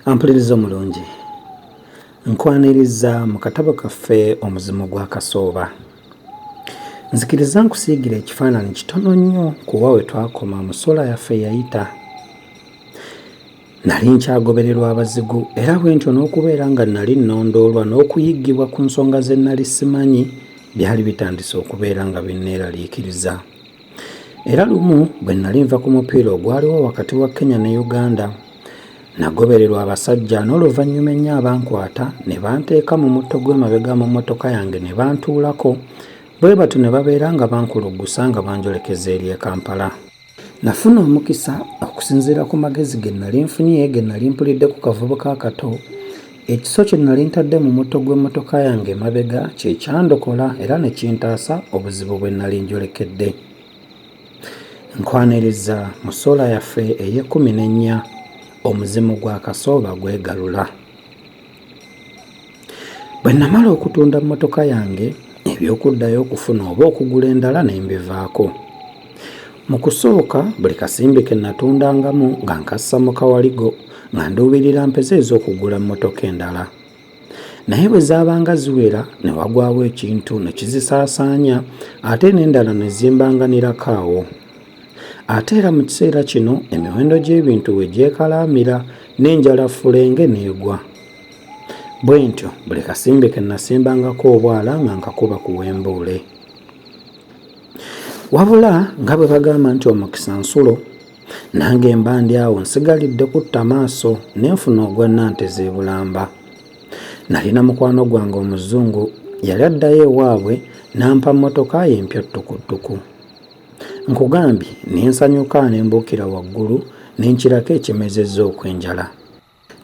Ampuliriza omulungi, nkwaniriza mu katabo kaffe omuzimu gwa Kasooba. Nzikiriza nkusiigira ekifaananyi kitono nnyo kuba we twakoma mu ssola yaffe yayita. Nali nkyagobererwa abazigu era bwe ntyo n'okubeera nga nali nnondoolwa n'okuyiggibwa ku nsonga ze nali simanyi byali bitandise okubeera nga binneeraliikiriza. Era lumu bwe nali nva ku mupiira ogwaliwo wakati wa Kenya ne Uganda, nagobererwa abasajja n'oluvannyuma ennyo abankwata ne banteeka mu mutto gw'emabega mu mmotoka yange ne bantuulako, bwe batyo ne babeera nga bankuluggusa nga banjolekeza eri e Kampala. Nafuna omukisa okusinziira ku magezi ge nali nfunye ge nali mpulidde ku kavubuka akato. Ekiso kye nali ntadde mu mutto gw'emmotoka yange emabega kye kyandokola era ne kintaasa obuzibu bwe nali njolekedde. Nkwaniriza mu ssola yaffe ey'e14 omuzimu gwa Kasooba gwegalula. Bwe namala okutunda mmotoka yange, eby'okuddayo okufuna oba okugula endala ne mbivaako. Mu kusooka buli kasimbi ke natundangamu nga nkassa mu kawaligo nga nduubirira mpeze ez'okugula mmotoka endala. Naye bwe zaabanga ziwera ne wagwawo ekintu ne kizisaasaanya ate n'endala ne zimbanganirako awo. Ate era mu kiseera kino emiwendo gy'ebintu we gyekalaamira n'enjala fulenge n'egwa. Bwe ntyo buli kasimbi ke nasimbangako obwala nga nkakuba ku w'embuule. Wabula nga bwe bagamba nti omukisa nsulo, nange mba ndi awo nsigalidde kutta maaso ne nfuna ogwa Nanteze e Bulamba. Nalina mukwano gwange omuzungu yali addayo ewaabwe n'ampa mmotoka ye empya ttukuttuku. Nkugambye ne nsanyuka ne mbuukira waggulu ne nkirako ekimezezza okwenjala.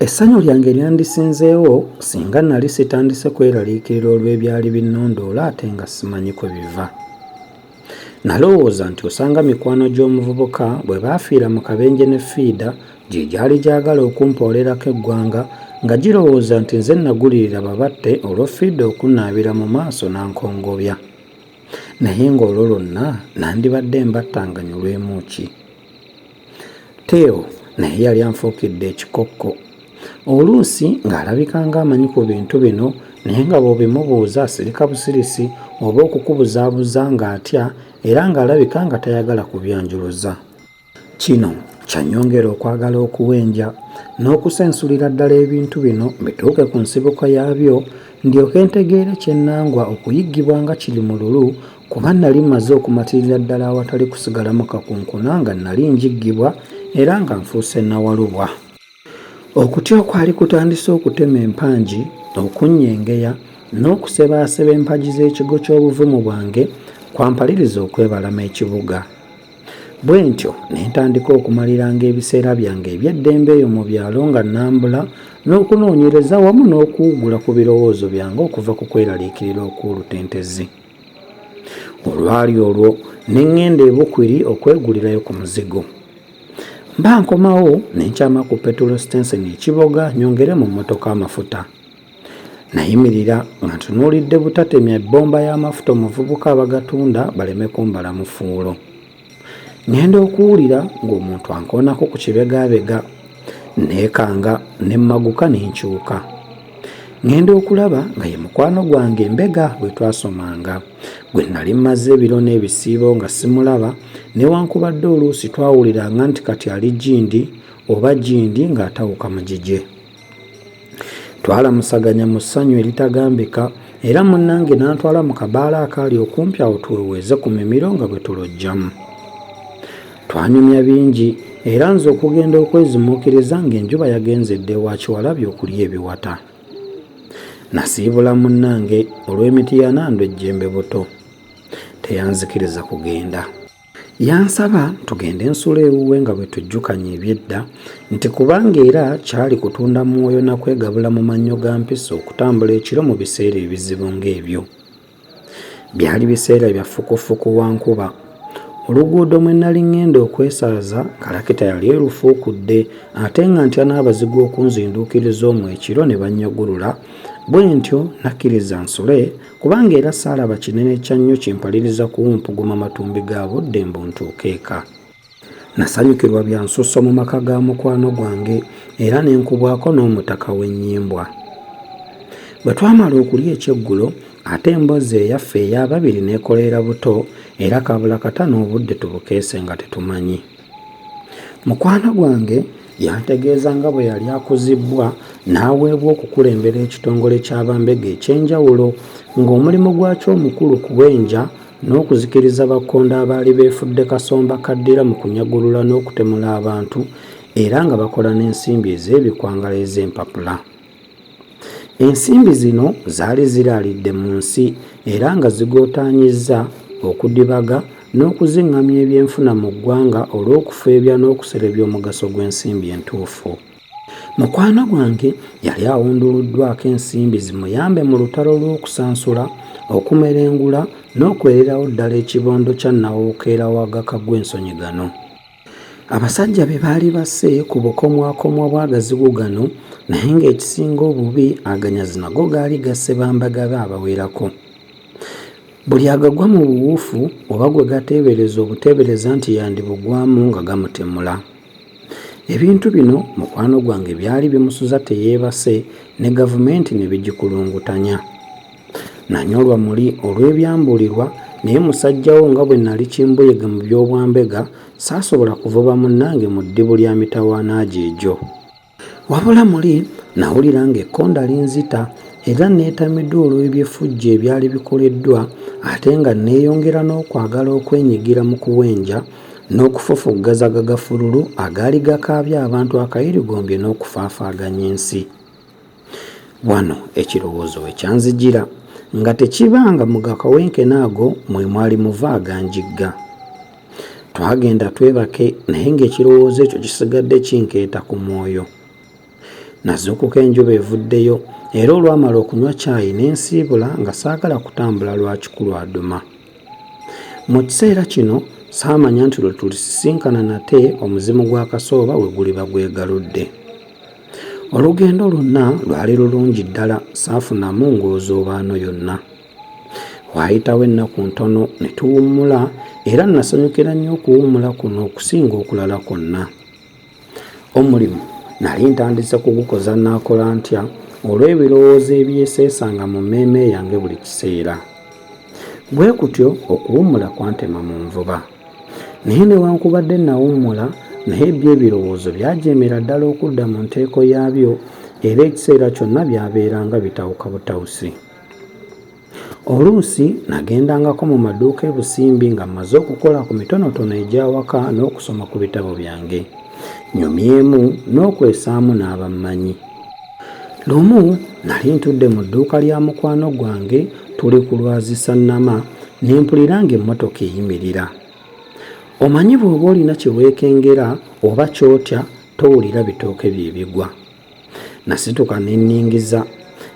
Essanyu lyange lyandisinzeewo singa nali sitandise kweraliikirira olw'ebyali binnondoola ate nga simanyi kwe biva. Nalowooza nti osanga mikwano gy'omuvubuka bwe baafiira mu kabenje ne fiida gye gyali gyagala okumpoolerako eggwanga nga girowooza nti nze nagulirira babatte olwo fiida okunnaabira mu maaso n'ankongobya. Naye ng'olwo lwonna nandibadde mbattanganya olw'emu ki. Teo naye yali anfuukidde ekikokko. Oluusi ng'alabika ng'amanyi ku bintu bino naye nga bw'obimubuuza asirika busirisi oba okukubuzaabuza ng'atya era ng'alabika nga tayagala kubyanjuluza. Kino kyannyongera okwagala okuwenja n'okusensulira ddala ebintu bino bituuke ku nsibuko yaabyo ndyoke ntegeere kye nnangwa okuyiggibwa nga kiri mu lulu kuba nali mmaze okumatirira ddala awatali kusigalamu kakunkuna nga nali njiggibwa era nga nfuuse nawalubwa. Okutya okwali kutandise okutema empangi, okunnyengeya n'okusebaaseba empagi z'ekigo ky'obuvumu bwange kwampaliriza okwebalama ekibuga. Bwe ntyo ne ntandika okumaliranga ebiseera byange eby'eddembe eyo mu byalo nga nnambula n'okunoonyereza wamu n'okuwugula ku birowoozo byange okuva ku kweraliikirira okw'olutentezi. Olwali olwo ne ŋŋenda e Bukwiri okwegulirayo ku muzigo. Mba nkomawo ne nkyama ku petrol station ekiboga nyongere mu mmotoka amafuta. Nayimirira nga ntunuulidde butatemya ebbomba y'amafuta omuvubuka abagatunda baleme kumbala mu ffuulo. Ngenda okuwulira ng'omuntu ankoonako ku kibegaabega, neekanga ne mmaguka ne nkyuka. Ngenda okulaba nga ye mukwano gwange Mbega bwe twasomanga, gwe nali mmaze ebiro n'ebisiibo nga simulaba newankubadde oluusi twawuliranga nti kati ali Gindi oba Gindi ng'atawuka mu gigye. Twalamusaganya mu ssanyu eritagambika era munnange n'antwala mu kabaala akaali okumpi awo tuweweeze ku mimiro nga bwe tulojjamu. Twanyumya bingi era nze okugenda okwezimuukiriza ng'enjuba yagenze dda ewa Kiwalabye okulya ebiwata. Nasiibula munnange olw'emiti ya Nando ejjembe buto. Teyanzikiriza kugenda. Yansaba tugende ensula ewuwe nga bwe tujjukanye ebyedda nti kubanga era kyali kutunda mwoyo na kwegabula mu mannyo ga mpisa okutambula ekiro mu biseera ebizibu ng'ebyo. Byali biseera bya fukufuku wa nkuba. Oluguudo mwe nali ŋŋenda okwesaaza kalakita yali erufuukudde ate nga ntya n'abazigu okunzinduukiriza omwo ekiro ne bannyogulula. Bwe ntyo nakkiriza nsule kubanga era saalaba kinene kya nnyo kimpaliriza kuwumpuguma matumbi ga budde mbu ntuuke eka. Nasanyukirwa bya nsusso mu maka ga mukwano gwange era ne nkubwako n'omutaka w'ennyimbwa. Bwe twamala okulya ekyeggulo ate emboozi eyaffe ey'ababiri n'ekolera buto era kabula kata n'obudde tubukeese nga tetumanyi. Mukwano gwange yantegeeza nga bwe yali akuzibbwa n'aweebwa okukulembera ekitongole ky'abambega eky'enjawulo ng'omulimu gwakyo omukulu kuwenja n'okuzikiriza bakkonde abaali beefudde kasomba kaddira mu kunyagulula n'okutemula abantu era nga bakola n'ensimbi ez'ebikwangala ez'empapula. Ensimbi zino zaali ziraalidde mu nsi era nga zigootaanyizza okudibaga n'okuziŋŋamya ebyenfuna mu ggwanga olw'okufeebya n'okuserebya omugaso gw'ensimbi entuufu. Mukwano gwange yali awunduluddwako ensimbi zimuyambe mu lutalo lw'okusansula, okumerengula n'okwererawo ddala ekibondo kya Nnawookeera w'agaka gw'ensonyi gano. Abasajja be baali basse ku bukomwakomwa bw'agazigu gano naye ng'ekisinga obubi aganyazi nago gaali gasse bambaga be abawerako. Buli agagwa mu buwuufu oba gwe gateebereza obuteebereza nti yandibugwamu nga gamutemula. Ebintu bino mukwano gwange byali bimusuza teyeebase ne gavumenti ne bigikulungutanya. Nanyolwa muli olw'ebyambulirwa naye musajjawo nga bwe nali kimbuyege mu by'obwambega saasobola kuvuba munnange mu ddibu lya mitawaana egyo. Wabula muli nawulira ng'ekkonda linzita era neetamiddwa olw'ebyefujjo ebyali bikoleddwa ate nga neeyongera n'okwagala okwenyigira mu kuwenja n'okufufuggaza gagafululu agaali gakaabya abantu akayirigombye n'okufaafaaganya ensi. Wano ekirowoozo we kyanzijira nga tekibanga mu gakawenkene ago mwe mwali muva aganjigga. Twagenda twebake naye ng'ekirowoozo ekyo kisigadde kinkeeta ku mwoyo. Nazuukuka enjuba evuddeyo era olwamala okunywa caayi n'ensiibula nga saagala kutambula lwa kikulwaduma. Mu kiseera kino saamanya nti lwe tulisisinkana nate omuzimu gwa kasooba we guliba gwegaludde. Olugendo lwonna lwali lulungi ddala saafunamu ng'ozoobaano yonna. Waayitawo ennaku ntono ne tuwummula era nasanyukira nnyo okuwummula kuno okusinga okulala kwonna. Omulimu nali ntandise kugukoza naakola ntya olw'ebirowoozo ebyeseesanga mu mmeeme yange buli kiseera. Bwe kutyo okuwummula kwantema mu nvuba. Naye newankubadde nawummula naye ebirowoozo byajeemera ddala okudda mu nteeko yaabyo era ekiseera kyonna byabeeranga bitawuka butawusi. Oluusi nagendangako mu maduuka e Busimbi nga mmaze okukola ku mitonotono egy'awaka n'okusoma ku bitabo byange. Nyumyemu n'okwesaamu n'abammanyi. Lumu nali ntudde mu dduuka lya mukwano gwange tuli ku lwazisa nnama ne mpulira ng'emmotoka eyimirira. Omanyi bw'oba olina kye weekengera oba ky'otya towulira bitooke bye bigwa. Nasituka ne nningiza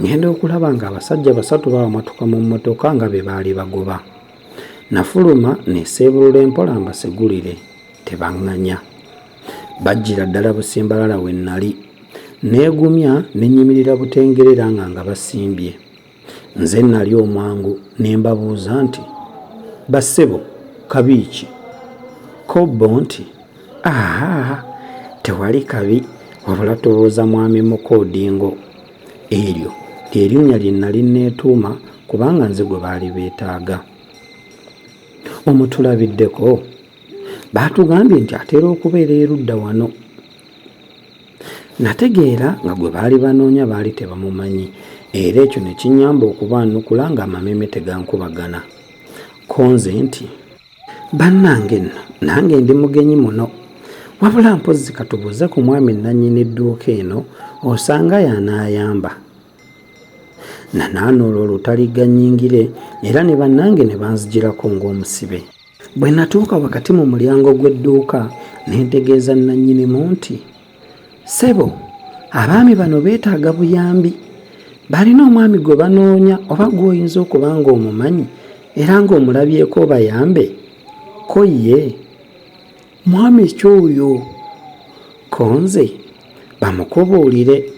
ngenda okulaba ng'abasajja basatu bawamatuka mu mmotoka nga be baali bagoba. Nafuluma neeseebulula empola mbasegulire tebaŋŋanya. Bajjira ddala busimbalala we nnali. Neegumya ne nnyimirira butengerera nga basimbye. Nze nnali omwangu ne mbabuuza nti, "Bassebo, kabiiki?" Kobbo nti, tewali kabi wabula tolowooza mwami Mukoodingo. Eryo ly'erinnya lye nnali neetuuma kubanga nze gwe baali beetaaga. Omutulabiddeko baatugambye nti atera okubeera erudda wano. Nategeera nga gwe baali banoonya baali tebamumanyi era ekyo ne kinnyamba okubaanukula ng'amameme tegankubagana. Konze nti, "Bannange nno nange ndi mugenyi muno wabula mpozzi katubuuze ku mwami nannyini edduuka eno osanga y'anaayamba." Nanaanuula olutaliganyingire era ne bannange ne banzigirako ng'omusibe. Bwe natuuka wakati mu mulyango gw'edduuka ne ntegeeza nannyinimu nti, "Ssebo, abaami bano beetaaga buyambi. Balina omwami gwe banoonya oba gw'oyinza okuba ng'omumanyi era ng'omulabyeko bayambe." Ko ye, "Mwami ky'oyo." Konze, "Bamukobuulire."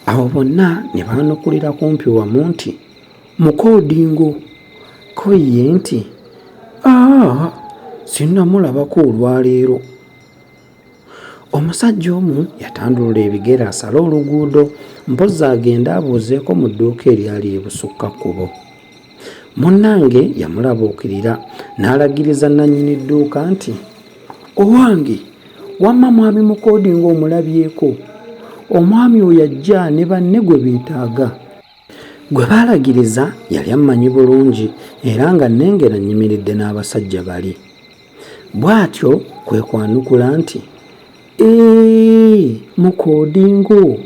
Awo bonna ne baanukulira kumpi wamu nti, "Mukoodingo." Ko ye nti, sinnamulabako olwaleero. Omusajja omu yatandulula ebigere asale oluguudo mpozzi agende abuuzeeko mu dduuka eryali ebusukka kkubo. Munnange yamulabuukirira n'alagiriza nannyini dduuka nti, "Owange, wamma mwami Mukoodi ng'omulabyeko. Omwami oyo ajja ne banne gwe beetaaga." Gwe baalagiriza yali ammanyi bulungi era nga nnengera nnyimiridde n'abasajja bali. Bw'atyo kwe kwanukula nti, Mukoodingo,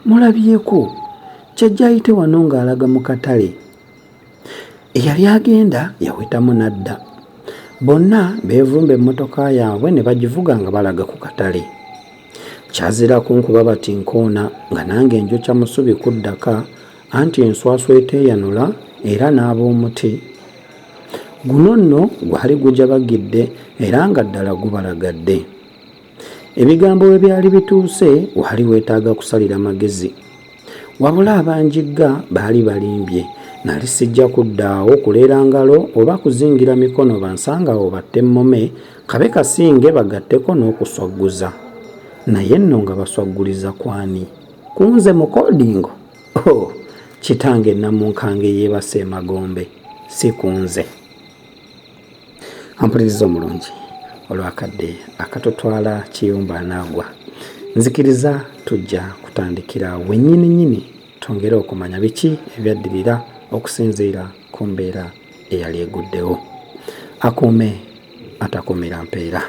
mulabyeko, kyajja ayite wano ng'alaga mu katale. Eyali agenda yawetamu n'adda. Bonna beevumba emmotoka yaabwe ne bagivuga nga balaga ku katale. Kyazira kunkuba bati nkoona nga nange njokya musubi kuddaka, anti enswaswa eteeyanula era n'ab'omuti. Guno nno gwali gujabagidde era nga ddala gubalagadde. Ebigambo we byali bituuse wali weetaaga kusalira magezi. Wabula abanjigga baali balimbye, nali sijja kuddaawo kuleera ngalo oba kuzingira mikono bansangawo batte mmome kabe kasinge bagatteko n'okuswagguza. Naye nno nga baswagguliza kwani? Kunze Mukoodingo? Kitange namunkange yeebase emagombe, si kunze. Ampuliriza omulungi, olwakadde akatutwala kiyumba anaagwa. Nzikiriza tujja kutandikira wennyini twongere okumanya biki ebyaddirira okusinziira ku mbeera eyali eguddewo. Akuume atakuumira mpeera.